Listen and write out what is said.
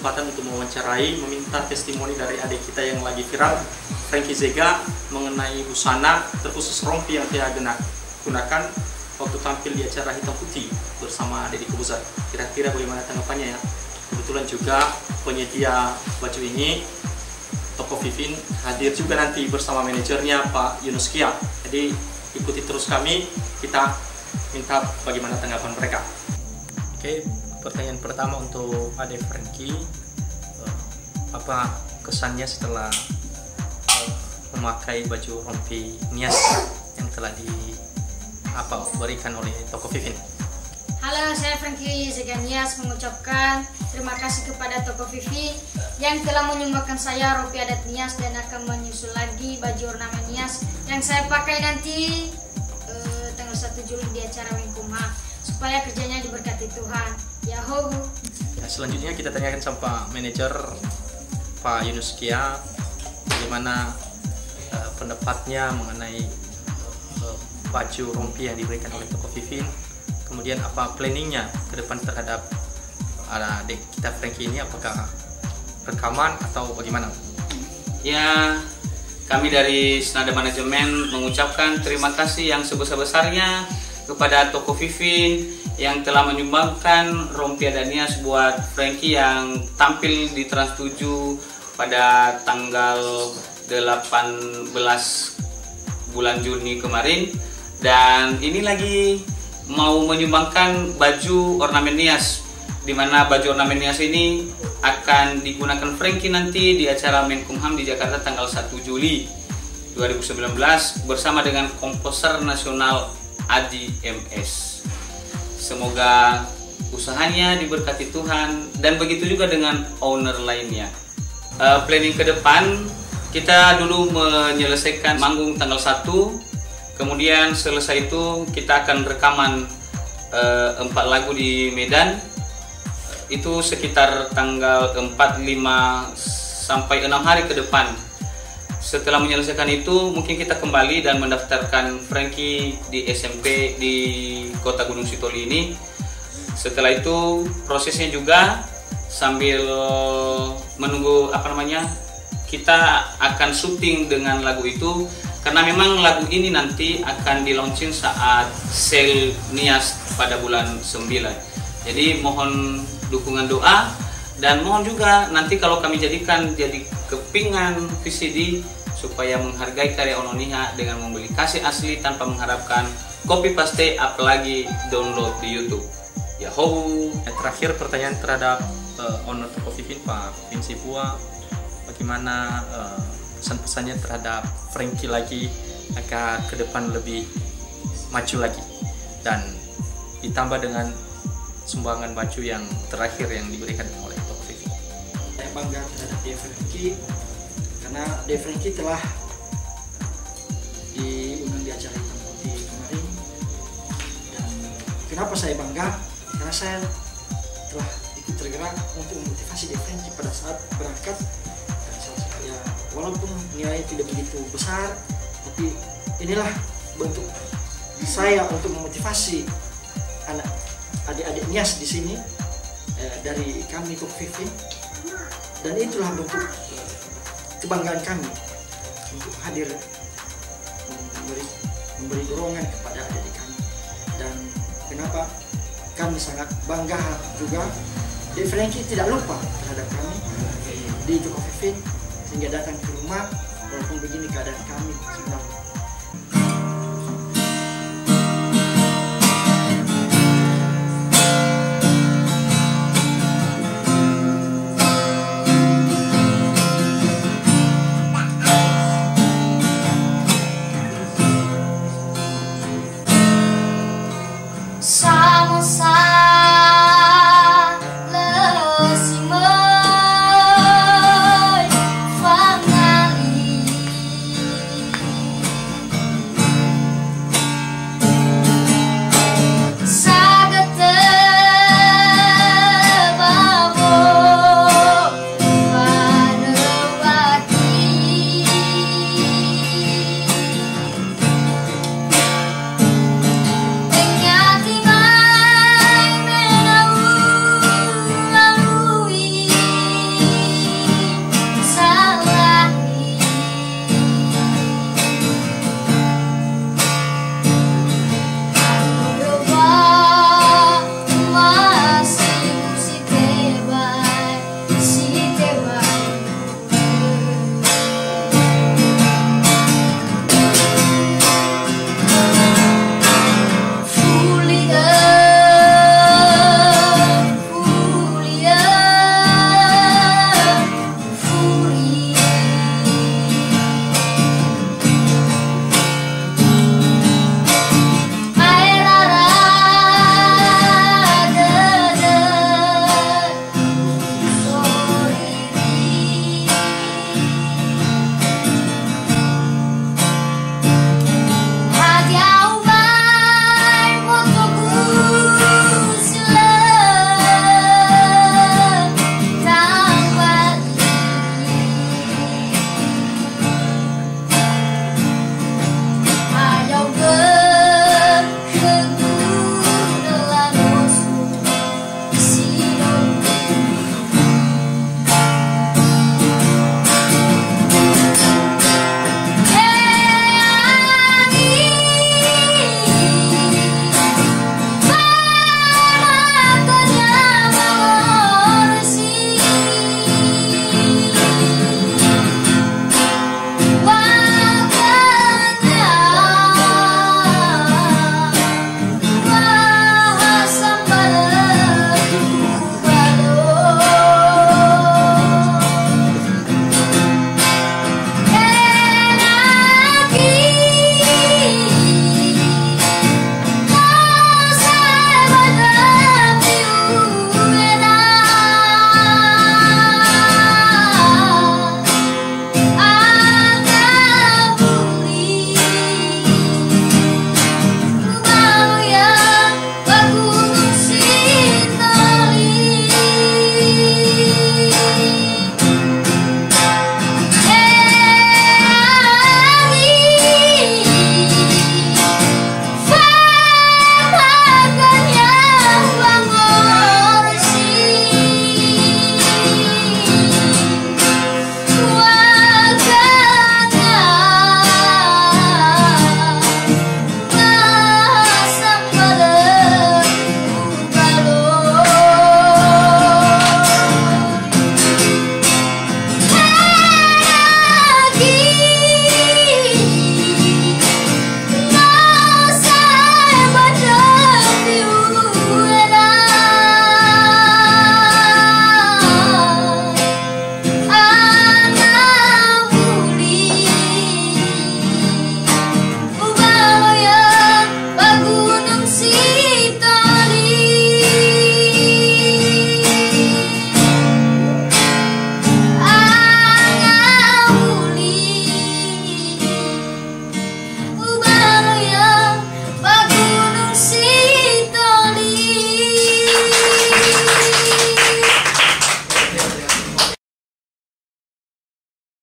kesempatan untuk mewawancarai, meminta testimoni dari adik kita yang lagi viral, Frankie Zega, mengenai busana terkhusus rompi yang dia gunakan waktu tampil di acara Hitam Putih bersama Deddy Corbuzier. Kira-kira bagaimana tanggapannya ya? Kebetulan juga penyedia baju ini, Toko Vivin, hadir juga nanti bersama manajernya Pak Yunus Kia. Jadi ikuti terus kami, kita minta bagaimana tanggapan mereka. Oke, pertanyaan pertama untuk Ade Frankie, apa kesannya setelah memakai baju rompi Nias yang telah diberikan oleh Toko Vivin? Halo, saya Frankie Zega Nias mengucapkan terima kasih kepada Toko Vivin yang telah menyumbangkan saya rompi adat Nias dan akan menyusul lagi baju ornamen Nias yang saya pakai nanti tanggal 1 Juli di acara Menkumham, supaya kerjanya diberkati Tuhan. Yahoo. Ya, selanjutnya kita tanyakan sama manajer Pak Yunus Kia, bagaimana pendapatnya mengenai baju rompi yang diberikan oleh Toko Vivin. Kemudian apa planningnya ke depan terhadap adik kita Frankie ini, apakah rekaman atau bagaimana? Ya, kami dari Senada Manajemen mengucapkan terima kasih yang sebesar-besarnya kepada Toko Vivin yang telah menyumbangkan rompi adat Nias buat Frankie yang tampil di Trans 7 pada tanggal 18 bulan Juni kemarin. Dan ini lagi mau menyumbangkan baju ornamen Nias, di mana baju ornamen Nias ini akan digunakan Frankie nanti di acara Menkumham di Jakarta tanggal 1 Juli 2019 bersama dengan komposer nasional Adi MS. Semoga usahanya diberkati Tuhan dan begitu juga dengan owner lainnya. Planning ke depan, kita dulu menyelesaikan manggung tanggal 1, kemudian selesai itu kita akan rekaman 4 lagu di Medan. Itu sekitar tanggal 4, 5 sampai 6 hari ke depan. Setelah menyelesaikan itu mungkin kita kembali dan mendaftarkan Frankie di SMP di Kota Gunung Sitoli ini. Setelah itu prosesnya juga sambil menunggu kita akan syuting dengan lagu itu, karena memang lagu ini nanti akan di launching saat sale Nias pada bulan 9. Jadi mohon dukungan doa dan mohon juga nanti kalau kami jadikan jadi kepingan VCD supaya menghargai karya Ononiha dengan membeli kaset asli tanpa mengharapkan copy paste apalagi download di YouTube. Yahoo. Terakhir pertanyaan terhadap owner Toko Vivin, Pak Vinci Pua, bagaimana pesan-pesannya terhadap Frankie lagi agar ke depan lebih maju lagi dan ditambah dengan sumbangan baju yang terakhir yang diberikan oleh Toko Vivin. Saya bangga terhadap Frankie karena Frankie telah diundang di acara Hitam Putih kemarin. Dan kenapa saya bangga? Karena saya telah ikut tergerak untuk memotivasi Frankie pada saat berangkat. Ya, walaupun nilai tidak begitu besar, tapi inilah bentuk saya untuk memotivasi adik-adik Nias di sini dari kami Toko Vivin, dan itulah bentuk kebanggaan kami untuk hadir memberi dorongan kepada adik-adik kami. Dan kenapa kami sangat bangga juga, Frankie tidak lupa terhadap kami di Toko Vivin sehingga datang ke rumah walaupun begini keadaan kami sebenarnya.